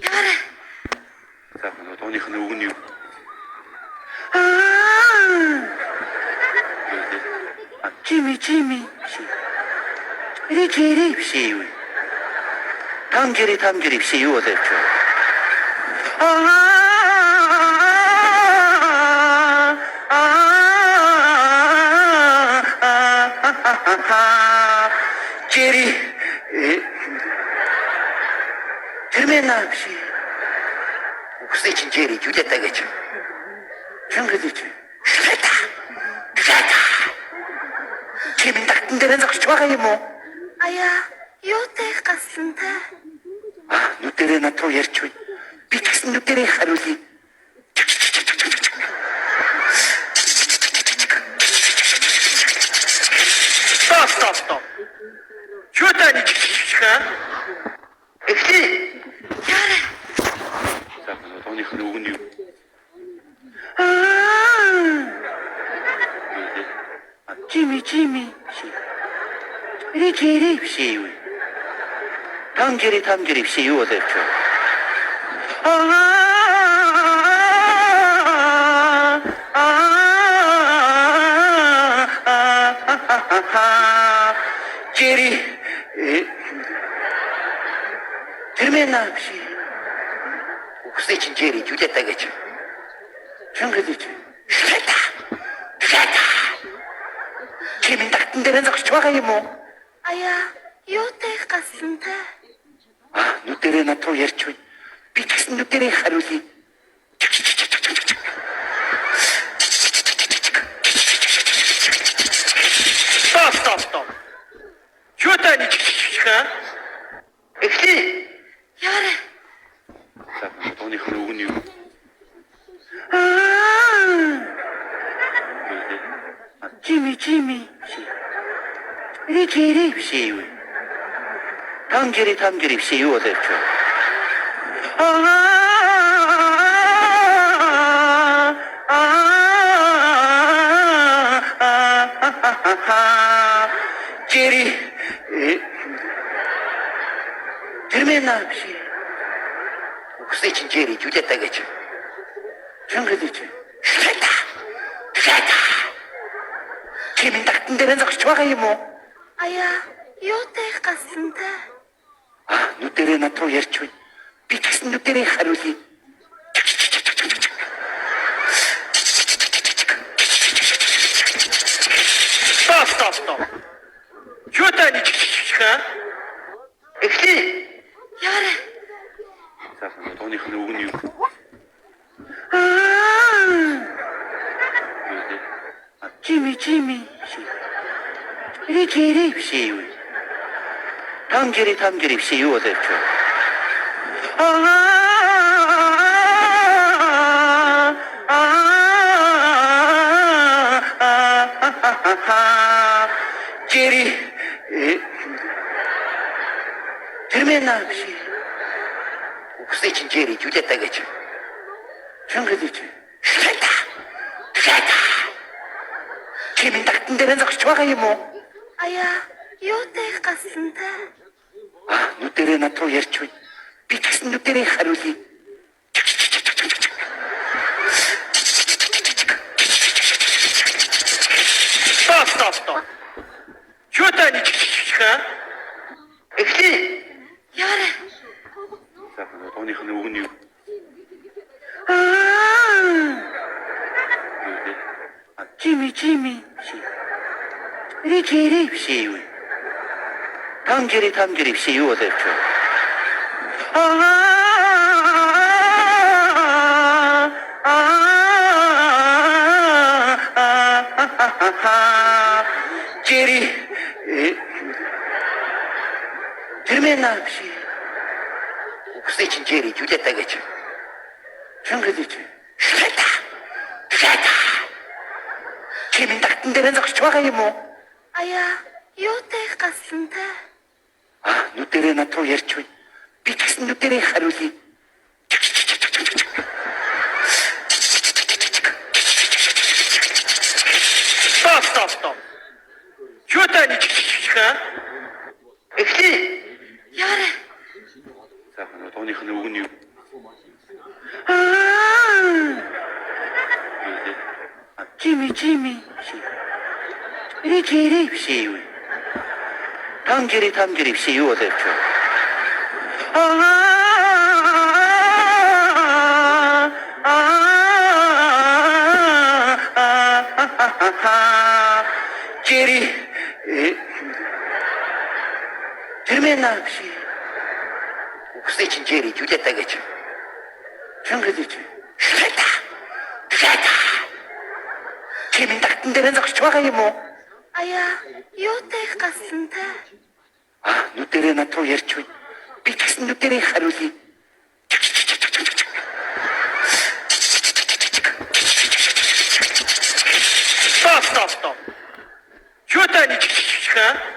Яарэ. За өнөөх нь үг нь юу? Жими. Ричери Шиу. Тамжири биш юу болооч. Жири. Тэрмэнаа биш. Үхсэй чинь жири жүлэтэ гэж. Чангадич. Чимэн тагтан дээр зогсож байгаа юм уу? Аяа, юутай гасан та? Нүдэрээ над руу ярьж бай. Би тэгсэн нүдэрээ хариулъя. Стоп. Чуутаа нэг чихээ. Эхлэе. Яарэ. За өнөөх нь үг нь юу? Жими. Ричери биш юу? Тамжири биш юу болооч. Жири. Тэрмэнаа биш. Үхсэй чинь жири жүлэтэ гэж. Чангадич. Чимэн тагтан дээр зогсож байгаа юм уу? Аяа, юутай гасан та? Нүдэрээ над руу ярьж бай. Би тэгсэн нүдэрээ хариулъя. Стоп. Чуутаа нэг чихээ. Эхлэе. Яарэ. За өнөөх нь үг нь юу? Жими. Ричери биш юу? Тамжири биш юу болооч. Жири. Тэрмэнаа биш. Үхсэй чинь жири жүлэтэ гэж. Чангадич. Чимэн тагтан дээр зогсож байгаа юм уу? Аяа, юутай гасан та? Нүдэрээ над руу ярьж бай. Би тэгсэн нүдэрээ хариулъя. Стоп. Чуутаа нэг чихээ. Эхлэе. Яарэ. За өнөөх нь үг нь юу? Жими. Ричери биш юу? Тамжири биш юу болооч. Жири. Тэрмэнаа биш. Үхсэй чинь жири жүлэтэ гэж. Чангадич. Чимэн тагтан дээр зогсож байгаа юм уу? Аяа, юутай гасан та? Нүдэрээ над руу ярьж бай. Би тэгсэн нүдэрээ хариулъя. Стоп. Чуутаа нэг чихээ. Эхлэе. Яарэ. За өнөөх нь үг нь юу? Жими. Ричери биш юу? Тамжири биш юу болооч. Жири. Тэрмэнаа биш. Үхсэй чинь жири жүлэтэ гэж. Чангадич. Чимэн тагтан дээр зогсож байгаа юм уу? Аяа, юутай гасан та? Нүдэрээ над руу ярьж бай. Би тэгсэн нүдэрээ хариулъя. Стоп. Чуутаа нэг чихээ. Эхлэе. Яарэ. За дууных нь үг нь юу? Жими. Ричири биш юу? Танжири биш юу олооч. Жири. Тэрмэна биш. Үхсэй чин жири жүлэтэ гэж. Чангалич. Шата. Чимэн тагтан дээр зогсож байгаа юм уу? Аяа, юутай гасан те? Нүдэрээ над руу ярьж байна. Би тэгсэн нүдэрээ хариулъя. Стоп. Юу тань ха?